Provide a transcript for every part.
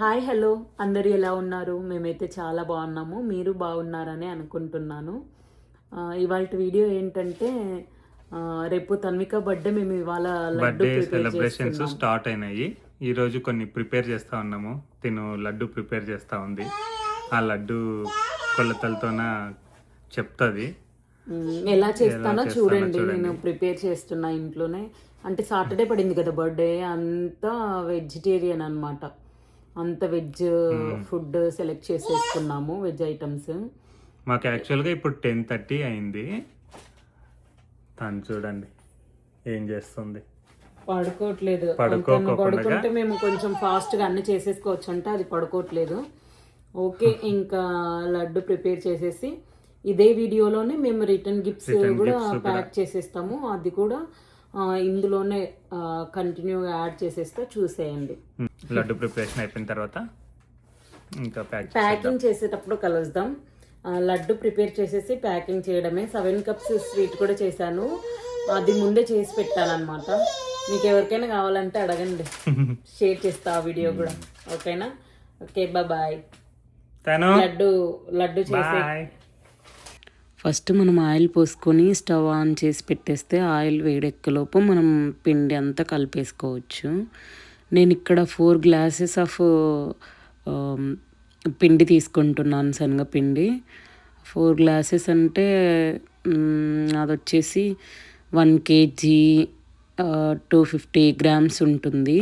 Hi hello అందరు ఎలా ఉన్నారు? మేమైతే చాలా బాగున్నాము. మీరు బాగున్నారని అనుకుంటున్నాను. ఇవాళ వీడియో ఏంటంటే రేపు తన్విక బర్త్డే. మేము ఇవాళ లడ్డు బర్త్డే ప్రిపేర్ సెలబ్రేషన్స్ చేస్తున్నాం. స్టార్ట్ అయినాయి. ఈరోజు కొన్ని ప్రిపేర్ చేస్తూ ఉన్నాము. తిను లడ్డు ప్రిపేర్ చేస్తూ ఉంది. ఆ లడ్డు కొలతలతోన చెప్తుంది. ఎలా చేస్తానో చూడండి. నేను ప్రిపేర్ చేస్తున్నా ఇంట్లోనే. అంటే సాటర్డే పడింది కదా బర్త్డే, అంతా వెజిటేరియన్ అన్నమాట. అంత వెజ్ ఫుడ్ సెలెక్ట్ చేసేసుకున్నాము, వెజ్ ఐటమ్స్. మాకు యాక్చువల్గా ఇప్పుడు 10:30 అయింది. తను చూడండి ఏం చేస్తుంది. పడుకోవట్లేదు. పడుకోకుండా పడుకుంటే మేము కొంచెం ఫాస్ట్గా అన్ని చేసేసుకోవచ్చు అంటే అది పడుకోవట్లేదు. ఓకే, ఇంకా లడ్డు ప్రిపేర్ చేసేసి ఇదే వీడియోలోనే మేము రిటర్న్ గిఫ్ట్స్ కూడా ప్యాక్ చేసేస్తాము. అది కూడా ఇందులోనే కంటిన్యూగా యాడ్ చేసేస్తే చూసేయండి. లడ్డు ప్రిపరేషన్ అయిపోయిన తర్వాత ఇంకా ప్యాకింగ్ చేసేటప్పుడు కలుద్దాం. లడ్డు ప్రిపేర్ చేసేసి ప్యాకింగ్ చేయడమే. 7 cups స్వీట్ కూడా చేశాను. అది ముందే చేసి పెట్టానమాట. మీకు ఎవరికైనా కావాలంటే అడగండి, షేర్ చేస్తా ఆ వీడియో కూడా. ఓకేనా? Okay, bye. లడ్డు చేసే ఫస్ట్ మనం ఆయిల్ పోసుకొని స్టవ్ ఆన్ చేసి పెట్టేస్తే ఆయిల్ వేడెక్కలోపు మనం పిండి అంతా కలిపేసుకోవచ్చు. నేను ఇక్కడ 4 glasses ఆఫ్ పిండి తీసుకుంటున్నాను, శనగపిండి. 4 glasses అంటే అది వచ్చేసి 1 kg 250 grams ఉంటుంది.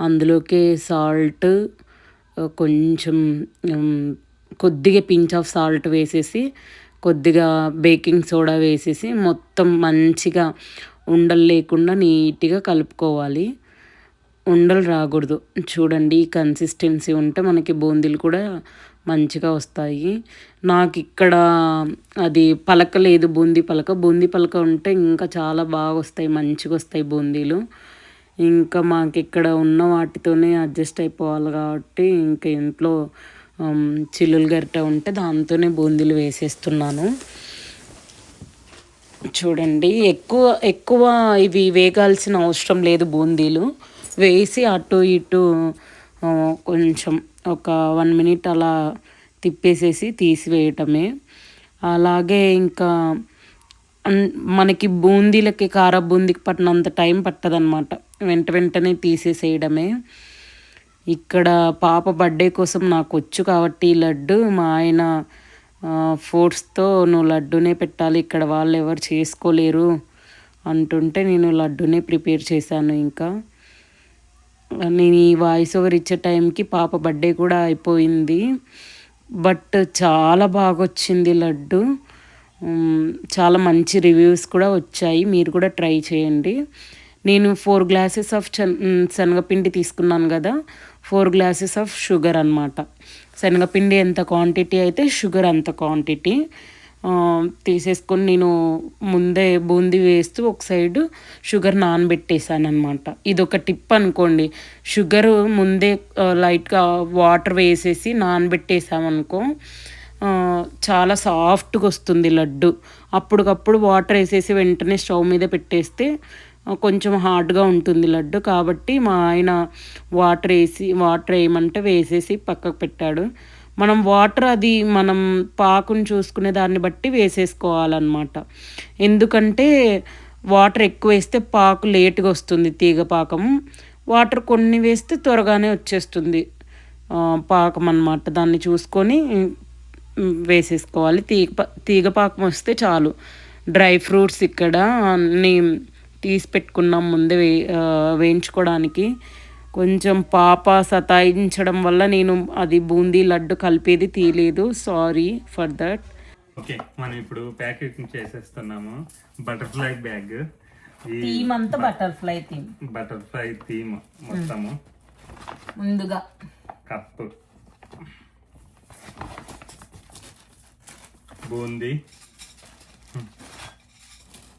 అందులోకి సాల్ట్, కొంచెం కొద్దిగా పించ్ ఆఫ్ సాల్ట్ వేసేసి, కొద్దిగా బేకింగ్ సోడా వేసేసి మొత్తం మంచిగా ఉండలు లేకుండా నీట్గా కలుపుకోవాలి. ఉండలు రాకూడదు. చూడండి, ఈ కన్సిస్టెన్సీ ఉంటే మనకి బూందీలు కూడా మంచిగా వస్తాయి. నాకు ఇక్కడ అది పలక లేదు, బూందీ పలక ఉంటే ఇంకా చాలా బాగా వస్తాయి, మంచిగా వస్తాయి బూందీలు. ఇంకా మాకు ఇక్కడ ఉన్న వాటితోనే అడ్జస్ట్ అయిపోవాలి కాబట్టి ఇంకా ఇంట్లో చిల్లులు గరిట ఉంటే దాంతోనే బూందీలు వేసేస్తున్నాను. చూడండి, ఎక్కువ ఇవి వేగాల్సిన అవసరం లేదు. బూందీలు వేసి అటు ఇటు కొంచెం ఒక 1 minute అలా తిప్పేసేసి తీసివేయటమే. అలాగే ఇంకా మనకి బూందీలకి కార బూందీకి పట్టినంత టైం పట్టదనమాట. వెంటనే తీసేసేయడమే. ఇక్కడ పాప బర్త్డే కోసం నాకు వచ్చు కాబట్టి లడ్డు మా ఆయన ఫోర్స్తో నువ్వు లడ్డునే పెట్టాలి, ఇక్కడ వాళ్ళు ఎవరు చేసుకోలేరు అంటుంటే నేను లడ్డునే ప్రిపేర్ చేశాను. ఇంకా నేను ఈ వాయిస్ ఓవర్ ఇచ్చే టైంకి పాప బర్త్డే కూడా అయిపోయింది. బట్ చాలా బాగా వచ్చింది లడ్డు. చాలా మంచి రివ్యూస్ కూడా వచ్చాయి. మీరు కూడా ట్రై చేయండి. నేను 4 glasses ఆఫ్ శనగపిండి తీసుకున్నాను కదా, 4 glasses ఆఫ్ షుగర్ అనమాట. శనగపిండి ఎంత క్వాంటిటీ అయితే షుగర్ అంత క్వాంటిటీ తీసేసుకొని నేను ముందే బూందీ వేస్తూ ఒక సైడు షుగర్ నానబెట్టేసాను అనమాట. ఇదొక టిప్ అనుకోండి. షుగర్ ముందే లైట్గా వాటర్ వేసేసి నానబెట్టేసామనుకో చాలా సాఫ్ట్గా వస్తుంది లడ్డు. అప్పటికప్పుడు వాటర్ వేసేసి వెంటనే స్టవ్ మీద పెట్టేస్తే కొంచెం హార్డ్గా ఉంటుంది లడ్డు. కాబట్టి మా ఆయన వాటర్ వేయమంటే వేసేసి పక్కకు పెట్టాడు. మనం వాటర్ అది మనం పాకుని చూసుకునే దాన్ని బట్టి వేసేసుకోవాలన్నమాట. ఎందుకంటే వాటర్ ఎక్కువ వేస్తే పాకు లేటుగా వస్తుంది, తీగ పాకం. వాటర్ కొన్ని వేస్తే త్వరగానే వచ్చేస్తుంది పాకం అన్నమాట. దాన్ని చూసుకొని వేసేసుకోవాలి. తీగ పాకం వస్తే చాలు. డ్రై ఫ్రూట్స్ ఇక్కడ అన్నీ తీసి పెట్టుకున్నాం ముందే వేయించుకోవడానికి. కొంచెం పాప సతాయించడం వల్ల నేను అది బూందీ లడ్డు కలిపేది తీయలేదు. Sorry for that. ఓకే, మనం ఇప్పుడు ప్యాకెటింగ్ చేసేస్తున్నాము. బటర్ఫ్లై బ్యాగ్, థీమ్ అంతా బటర్ఫ్లై థీమ్ మొత్తము. ముందుగా కప్పు బూందీ,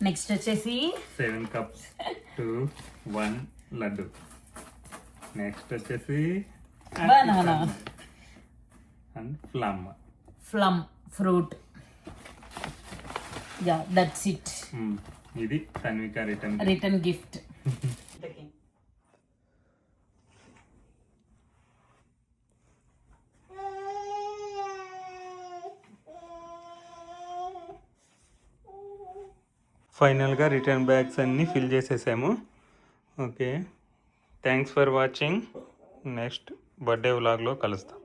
నెక్స్ట్ వచ్చేసి 7 cups to 1 లడ్డు. నెక్స్ట్ వచ్చేసి banana and plum fruit. Yeah, that's it. ఇది తన్విక రిటర్న్ గిఫ్ట్. ఫైనల్గా రిటర్న్ బ్యాగ్స్ అన్నీ ఫిల్ చేసేసాము. Okay, thanks for watching. Next birthday వ్లాగ్లో కలుస్తాం.